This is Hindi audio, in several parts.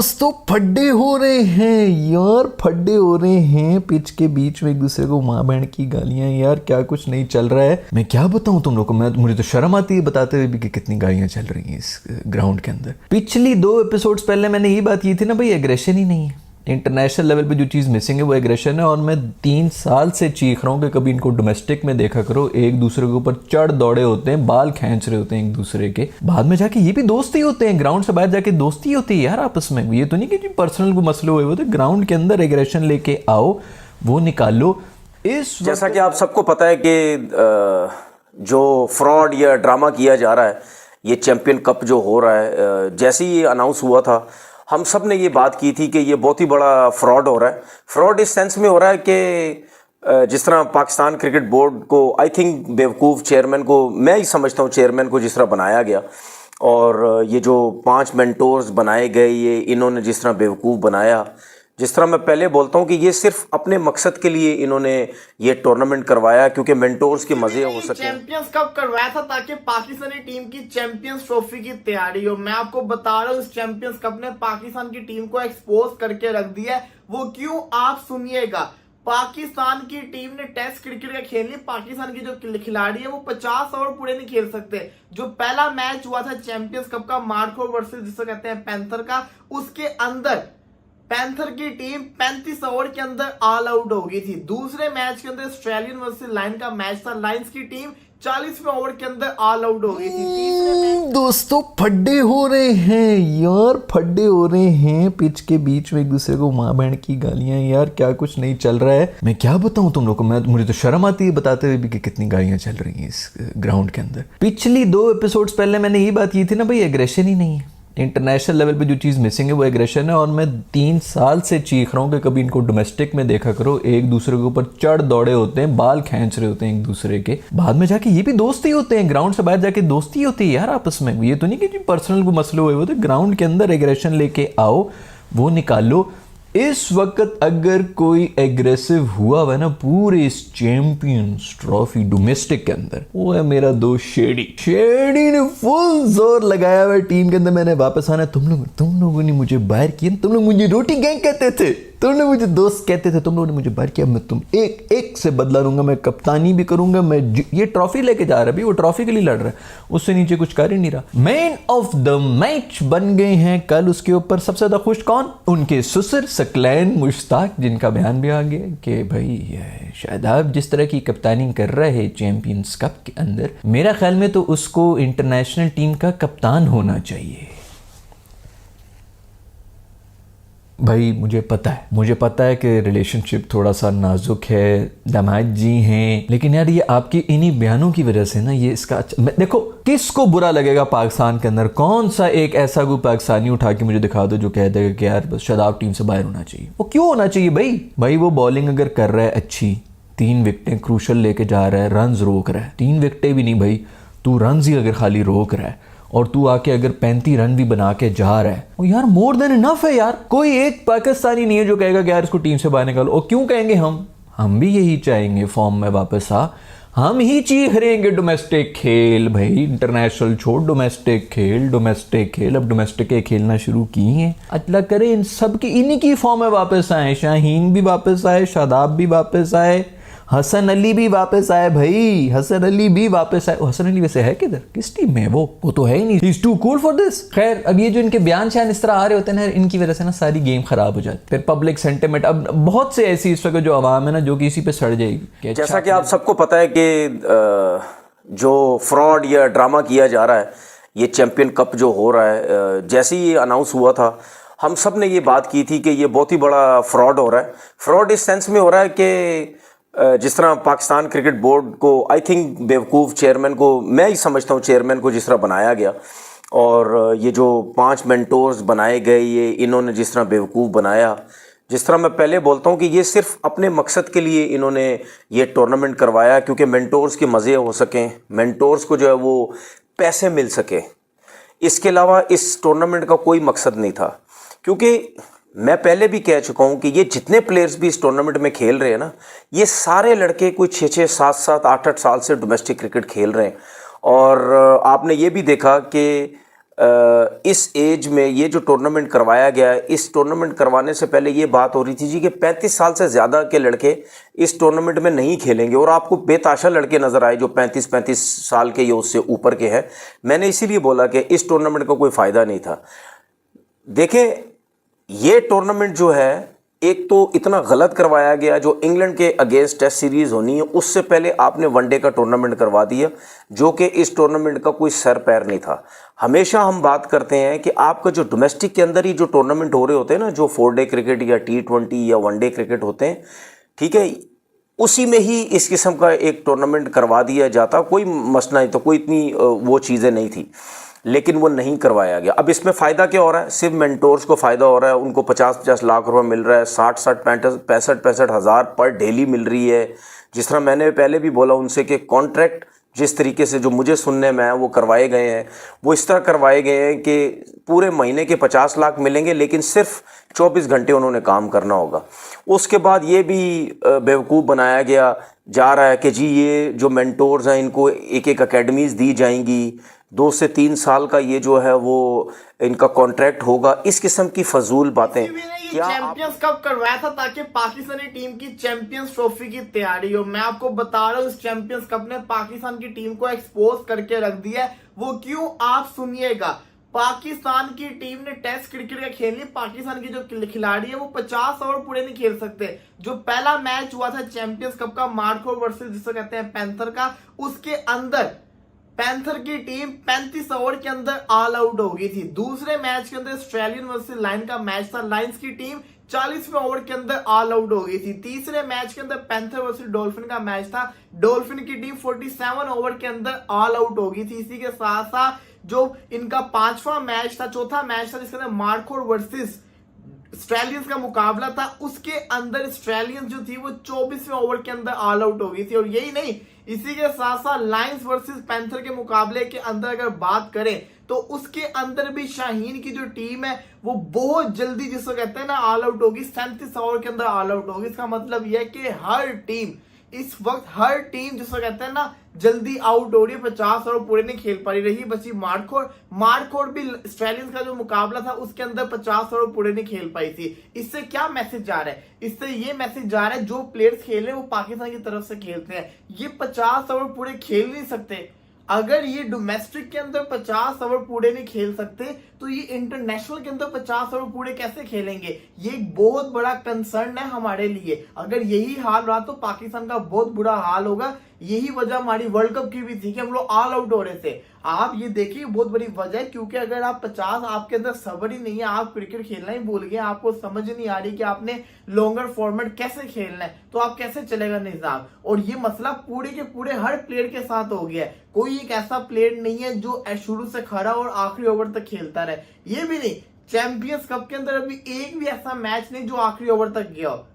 दोस्तों फड्डे हो रहे हैं यार, फड्डे हो रहे हैं पिच के बीच में एक दूसरे को माँ बहन की गालियां। यार क्या कुछ नहीं चल रहा है, मैं क्या बताऊं तुम लोग को। मुझे तो शर्म आती है बताते हुए भी कि कितनी गालियां चल रही हैं इस ग्राउंड के अंदर। पिछली 2 एपिसोड्स पहले मैंने यही बात की थी ना भाई, एग्रेशन ही नहीं है। इंटरनेशनल लेवल पे जो चीज़ मिसिंग है वो एग्रेशन है। और मैं 3 साल से चीख रहा हूँ कि कभी इनको डोमेस्टिक में देखा करो। एक दूसरे के ऊपर चढ़ दौड़े होते हैं, बाल खींच रहे होते हैं एक दूसरे के, बाद में जाके ये भी दोस्ती होते हैं। ग्राउंड से बाहर जाके दोस्ती होती है यार आपस में। ये तो नहीं कि जो पर्सनल को मसले हुए होते, ग्राउंड के अंदर एग्रेशन लेके आओ, वो निकालो। जैसा कि आप सबको पता है कि जो फ्रॉड या ड्रामा किया जा रहा है, ये चैंपियन कप जो हो रहा है, जैसे ही अनाउंस हुआ था हम सब ने ये बात की थी कि ये बहुत ही बड़ा फ्रॉड हो रहा है। फ्रॉड इस सेंस में हो रहा है कि जिस तरह पाकिस्तान क्रिकेट बोर्ड को, आई थिंक बेवकूफ़ चेयरमैन को, मैं ही समझता हूँ चेयरमैन को जिस तरह बनाया गया, और ये जो 5 मेंटोर्स बनाए गए, ये इन्होंने जिस तरह बेवकूफ़ बनाया, जिस तरह मैं पहले बोलता हूँ कि ये सिर्फ अपने मकसद के लिए इन्होंने ये टूर्नामेंट करवाया क्योंकि मेंटोर्स के मजे हो सके। चैंपियंस कप करवाया था ताकि पाकिस्तानी टीम की चैंपियंस ट्रॉफी की तैयारी हो। मैं आपको बता रहा हूँ, इस चैंपियंस कप ने पाकिस्तान की टीम को एक्सपोज करके रख दिया है। वो क्यों, आप सुनिएगा। पाकिस्तान की टीम ने टेस्ट क्रिकेट का खेल लिया। पाकिस्तान के जो खिलाड़ी है वो 50 ओवर पूरे नहीं खेल सकते। जो पहला मैच हुआ था चैंपियंस कप का, मार्को वर्सेस जिसे कहते हैं पैंथर का, उसके अंदर पैंथर की टीम 35 ओवर के अंदर ऑल आउट हो गई थी। दूसरे मैच के अंदर ऑस्ट्रेलियन वर्सेस लाइन का मैच था, लाइन्स की टीम 40वें ओवर के अंदर ऑल आउट हो गई थी। तीसरे दोस्तों फड्डे हो रहे हैं यार, फड्डे हो रहे हैं पिच के बीच में एक दूसरे को माँ बहन की गालियां। यार क्या कुछ नहीं चल रहा है, मैं क्या बताऊं तुम लोग को। मुझे तो शर्म आती है बताते हुए भी कि कितनी गालियां चल रही हैं इस ग्राउंड के अंदर। पिछली 2 एपिसोड्स पहले मैंने यही बात की थी ना भाई, एग्रेशन ही नहीं है। इंटरनेशनल लेवल पे जो चीज़ मिसिंग है वो एग्रेशन है। और मैं 3 साल से चीख रहा हूँ कि कभी इनको डोमेस्टिक में देखा करो। एक दूसरे के ऊपर चढ़ दौड़े होते हैं, बाल खींच रहे होते हैं एक दूसरे के, बाद में जाके ये भी दोस्ती होते हैं। ग्राउंड से बाहर जाके दोस्ती होती है यार आपस में। ये तो नहीं कि जो पर्सनल को मसले हुए होते, ग्राउंड के अंदर एग्रेशन लेके आओ, वो निकालो। इस वक्त अगर कोई एग्रेसिव हुआ हुआ ना पूरे इस चैंपियंस ट्रॉफी डोमेस्टिक के अंदर, वो है मेरा दोस्त शेडी ने फुल जोर लगाया हुआ टीम के अंदर। मैंने वापस आना, तुम लोगों ने मुझे बाहर किया, तुम लोग मुझे रोटी गैंग कहते थे, तुम लोग मुझे दोस्त कहते थे, तुम लोगों ने मुझे बाहर किया। मैं तुम एक से बदला लूंगा, मैं कप्तानी भी करूंगा। मैं ये ट्रॉफी लेके जा रहा है, वो ट्रॉफी के लिए लड़ रहा है, उससे नीचे कुछ कर ही नहीं रहा। मैन ऑफ द मैच बन गए हैं कल। उसके ऊपर सबसे ज्यादा खुश कौन? उनके ससुर सकलैन मुश्ताक, जिनका बयान भी आ गया कि भाई शादाब जिस तरह की कप्तानी कर रहा है चैंपियंस कप के अंदर, मेरा ख्याल में तो उसको इंटरनेशनल टीम का कप्तान होना चाहिए। भाई मुझे पता है कि रिलेशनशिप थोड़ा सा नाजुक है, दामाद जी हैं, लेकिन यार ये आपकी इन्हीं बयानों की वजह से ना, ये इसका देखो किसको बुरा लगेगा पाकिस्तान के अंदर। कौन सा एक ऐसा कोई पाकिस्तानी उठा के मुझे दिखा दो जो कह देगा कि यार बस शादाब टीम से बाहर होना चाहिए। वो क्यों होना चाहिए भाई वो बॉलिंग अगर कर रहा है अच्छी, 3 विकेटें क्रूशल लेके जा रहा है, रन्स रोक रहा है, 3 विकेटें भी नहीं भाई, तू रन्स ही अगर खाली रोक रहा है और तू आके अगर 35 रन भी बना के जा रहा है, और यार मोर देन इनफ है यार। कोई एक पाकिस्तानी नहीं है जो कहेगा कि यार इसको टीम से बाहर निकालो। और क्यों कहेंगे हम भी यही चाहेंगे, फॉर्म में वापस आ। हम ही चीख रहे हैं कि डोमेस्टिक खेल भाई, इंटरनेशनल छोड़, डोमेस्टिक खेल। अब डोमेस्टिक खेलना शुरू किए हैं। अल्लाह करे इन सब की, इन्हीं की फॉर्म में वापस आए। शाहीन भी वापस आए, शादाब भी वापस आए, हसन अली भी वापस आए भाई, हसन अली भी वापस आए। हसन अली वैसे है किधर, किस टीम में? वो तो है ही नहीं, he is too cool for this. खैर, अब ये जो इनके बयान शायद इस तरह आ रहे होते हैं ना, इनकी वजह से ना सारी गेम खराब हो जाती है। फिर पब्लिक सेंटिमेंट, अब बहुत से ऐसी इस वक्त जो आवाम है ना जो कि इसी पे सड़ जाएगी। जैसा कि आप सबको पता है कि जो फ्रॉड या ड्रामा किया जा रहा है, ये चैंपियन कप जो हो रहा है, जैसे ही अनाउंस हुआ था हम सब ने ये बात की थी कि ये बहुत ही बड़ा फ्रॉड हो रहा है। फ्रॉड इस सेंस में हो रहा है कि जिस तरह पाकिस्तान क्रिकेट बोर्ड को, आई थिंक बेवकूफ़ चेयरमैन को, मैं ही समझता हूँ चेयरमैन को जिस तरह बनाया गया, और ये जो 5 मेंटोर्स बनाए गए, ये इन्होंने जिस तरह बेवकूफ़ बनाया, जिस तरह मैं पहले बोलता हूँ कि ये सिर्फ अपने मकसद के लिए इन्होंने ये टूर्नामेंट करवाया क्योंकि मेंटोर्स के मज़े हो सकें, मेंटोर्स को जो है वो पैसे मिल सके। इसके अलावा इस टूर्नामेंट का कोई मकसद नहीं था। क्योंकि मैं पहले भी कह चुका हूं कि ये जितने प्लेयर्स भी इस टूर्नामेंट में खेल रहे हैं ना, ये सारे लड़के कोई 6-6, 7-7, 8-8 साल से डोमेस्टिक क्रिकेट खेल रहे हैं। और आपने ये भी देखा कि इस एज में ये जो टूर्नामेंट करवाया गया है, इस टूर्नामेंट करवाने से पहले ये बात हो रही थी जी कि 35 साल से ज़्यादा के लड़के इस टूर्नामेंट में नहीं खेलेंगे और आपको बेताशा लड़के नज़र आए जो 35 साल के या उससे ऊपर के हैं। मैंने इसीलिए बोला कि इस टूर्नामेंट का कोई फ़ायदा नहीं था। देखें, ये टूर्नामेंट जो है एक तो इतना गलत करवाया गया, जो इंग्लैंड के अगेंस्ट टेस्ट सीरीज़ होनी है उससे पहले आपने वनडे का टूर्नामेंट करवा दिया, जो कि इस टूर्नामेंट का कोई सर पैर नहीं था। हमेशा हम बात करते हैं कि आपका जो डोमेस्टिक के अंदर ही जो टूर्नामेंट हो रहे होते हैं ना, जो 4 डे क्रिकेट या T20 या वनडे क्रिकेट होते हैं, ठीक है, उसी में ही इस किस्म का एक टूर्नामेंट करवा दिया जाता, कोई मसला नहीं, तो कोई इतनी वो चीज़ें नहीं थी, लेकिन वो नहीं करवाया गया। अब इसमें फ़ायदा क्या हो रहा है? सिर्फ मेंटोर्स को फ़ायदा हो रहा है, उनको 50-50 लाख रुपए मिल रहा है, 65 हज़ार पर डेली मिल रही है। जिस तरह मैंने पहले भी बोला उनसे कि कॉन्ट्रैक्ट जिस तरीके से जो मुझे सुनने में है वो करवाए गए हैं, वो इस तरह करवाए गए हैं कि पूरे महीने के 50 लाख मिलेंगे, लेकिन सिर्फ 24 घंटे उन्होंने काम करना होगा। उसके बाद ये भी बेवकूफ़ बनाया गया जा रहा है कि जी ये जो मेंटोर्स हैं इनको एक एक अकेडमीज़ दी जाएंगी, 2 से 3 साल का ये जो है वो इनका कॉन्ट्रैक्ट होगा। इस किस्म की फजूल बातें। क्या चैंपियंस कप करवाया था ताकि पाकिस्तानी टीम की चैंपियंस ट्रॉफी की तैयारी हो। मैं आपको बता रहा हूँ इस चैंपियंस कप ने पाकिस्तान की टीम को एक्सपोज करके रख दिया है। वो क्यों, आप सुनिएगा। पाकिस्तान की टीम ने टेस्ट क्रिकेट का खेलनी, पाकिस्तान की जो खिलाड़ी है वो 50 ओवर पूरे नहीं खेल सकते। जो पहला मैच हुआ था चैंपियंस कप का मार्को वर्सेस जिसे कहते हैं पैंथर का, उसके अंदर पैंथर की टीम 35 ओवर के अंदर ऑल आउट हो गई थी। दूसरे मैच के अंदर ऑस्ट्रेलियन वर्सेस लाइन का मैच था, लाइन्स की टीम 40वें ओवर के अंदर ऑल आउट हो गई थी। तीसरे मैच के अंदर पैंथर वर्सेस डॉल्फिन का मैच था, डॉल्फिन की टीम 47 ओवर के अंदर ऑल आउट हो गई थी। इसी के साथ साथ जो इनका 5वां मैच था, चौथा मैच था जिसके अंदर मार्को वर्सेस ऑस्ट्रेलियंस का मुकाबला था, उसके अंदर ऑस्ट्रेलियंस जो थी वो 24वें ओवर के अंदर ऑल आउट हो गई थी। और यही नहीं, इसी के साथ साथ लायंस वर्सेस पैंथर के मुकाबले के अंदर अगर बात करें तो उसके अंदर भी शाहीन की जो टीम है वो बहुत जल्दी जिसको कहते हैं ना ऑल आउट होगी, 37 ओवर के अंदर ऑल आउट होगी। इसका मतलब यह है कि हर टीम इस वक्त, हर टीम जिसको कहते हैं ना जल्दी आउट हो रही है, 50 ओवर पूरे नहीं खेल पा रही। बची मार्कोर भी ऑस्ट्रेलियंस का जो मुकाबला था उसके अंदर 50 ओवर पूरे नहीं खेल पाई थी। इससे क्या मैसेज जा रहा है? इससे ये मैसेज जा रहा है जो प्लेयर्स खेल रहे हैं वो पाकिस्तान की तरफ से खेलते हैं, ये 50 ओवर पूरे खेल नहीं सकते। अगर ये डोमेस्टिक के अंदर 50 ओवर पूरे नहीं खेल सकते तो ये इंटरनेशनल के अंदर 50 ओवर पूरे कैसे खेलेंगे? ये एक बहुत बड़ा कंसर्न है हमारे लिए। अगर यही हाल रहा तो पाकिस्तान का बहुत बुरा हाल होगा। यही वजह हमारी वर्ल्ड कप की भी थी कि हम लोग ऑल आउट हो रहे थे। आप ये देखिए बहुत बड़ी वजह है, क्योंकि अगर आप 50, आपके अंदर सब्र ही नहीं है, आप क्रिकेट खेलना ही भूल गए, आपको समझ नहीं आ रही कि आपने लॉन्गर फॉर्मेट कैसे खेलना है, तो आप कैसे चलेगा निजाम। और ये मसला पूरे के पूरे हर प्लेयर के साथ हो गया है। कोई एक ऐसा प्लेयर नहीं है जो शुरू से खड़ा और आखिरी ओवर तक खेलता रहे। ये भी नहीं, चैंपियंस कप के अंदर अभी एक भी ऐसा मैच नहीं जो आखिरी ओवर तक गया हो।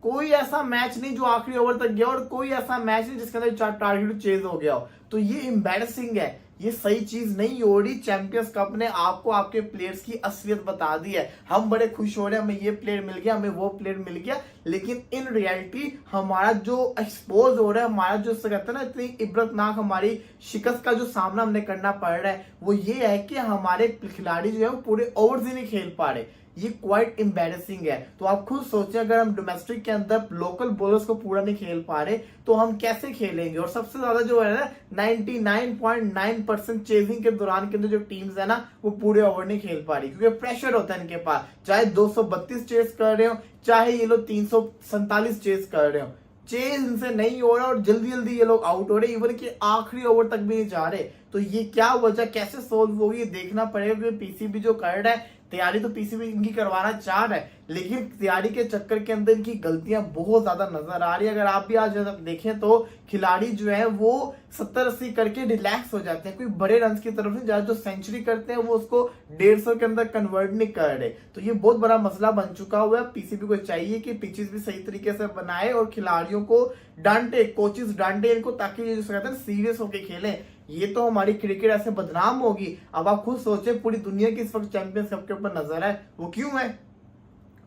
कोई ऐसा मैच नहीं जो आखिरी ओवर तक गया, और कोई ऐसा मैच नहीं जिसके अंदर टारगेट चेज हो गया हो। तो ये एम्बैरेसिंग है, ये सही चीज नहीं हो रही। चैंपियंस कप ने आपको आपके प्लेयर्स की असलियत बता दी है। हम बड़े खुश हो रहे हैं, हमें ये प्लेयर मिल गया, हमें वो प्लेयर मिल गया, लेकिन इन रियलिटी हमारा जो एक्सपोज हो रहा है, हमारा जो कहते हैं ना इतनी इबरतनाक हमारी शिकस्त का जो सामना हमने करना पड़ रहा है, वो ये है कि हमारे खिलाड़ी जो है वो पूरे ओवर्स ही नहीं खेल पा रहे। ये क्वाइट एम्बैरेसिंग है। तो आप खुद सोचें, अगर हम डोमेस्टिक के अंदर लोकल बॉलर्स को पूरा नहीं खेल पा रहे तो हम कैसे खेलेंगे? और सबसे ज्यादा जो है ना 99.9% चेजिंग के दौरान के अंदर जो टीम्स है ना वो पूरे ओवर नहीं खेल पा रही, क्योंकि प्रेशर होता है इनके पास। चाहे 232 चेस कर रहे हो, चाहे ये लोग 347 चेस कर रहे हो, चेज इनसे नहीं हो रहा और जल्दी जल्दी ये लोग आउट हो रहे, इवन कि आखिरी ओवर तक भी नहीं जा रहे। तो ये क्या वजह, कैसे सोल्व होगी, ये देखना पड़ेगा। क्योंकि पीसीबी जो कर रहा है, तैयारी तो पीसीबी इनकी करवाना चाह रहा है, लेकिन तैयारी के चक्कर के अंदर इनकी गलतियां बहुत ज्यादा नजर आ रही है। अगर आप भी आज देखें तो खिलाड़ी जो है वो 70-80 करके रिलैक्स हो जाते हैं, कोई बड़े रन की तरफ नहीं जा रहे। जो सेंचुरी करते हैं वो उसको 150 के अंदर कन्वर्ट नहीं कर रहे। तो ये बहुत बड़ा मसला बन चुका हुआ है। पीसीबी को चाहिए कि पिचेस भी सही तरीके से बनाए और खिलाड़ियों को डांटे, कोचेस डांटे इनको, ताकि ये जो कहते हैं सीरियस होकर खेलें। ये तो हमारी क्रिकेट ऐसे बदनाम होगी। अब आप खुद सोचे, पूरी दुनिया की इस वक्त चैंपियंस कप के ऊपर नजर है, वो क्यों है?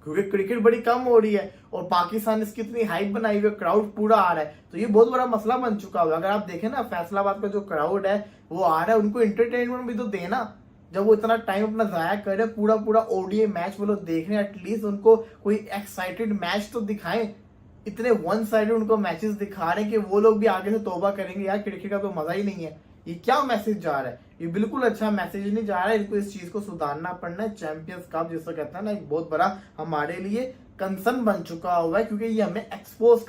क्योंकि क्रिकेट बड़ी कम हो रही है और पाकिस्तान इसकी इतनी हाइप बनाई हुई, क्राउड पूरा आ रहा है। तो ये बहुत बड़ा मसला बन चुका हुआ है। अगर आप देखें ना, फैसलाबाद का जो क्राउड है वो आ रहा है, उनको एंटरटेनमेंट भी तो देना। जब वो इतना टाइम अपना जाया कर रहे, पूरा पूरा ओडीआई मैच वो लोग देख रहे हैं, एटलीस्ट उनको कोई एक्साइटेड मैच तो दिखाएं। इतने वन साइडेड उनको मैचेस दिखा रहे हैं कि वो लोग भी आगे से तौबा करेंगे, यार क्रिकेट का तो मजा ही नहीं है। ये क्या मैसेज जा रहा है? ये बिल्कुल अच्छा मैसेज नहीं जा रहा है। इनको इस चीज को सुधारना पड़ना है। चैंपियंस कप जिसको कहते हैं ना, एक बहुत बड़ा हमारे लिए कंसर्न बन चुका हुआ है, क्योंकि ये हमें एक्सपोज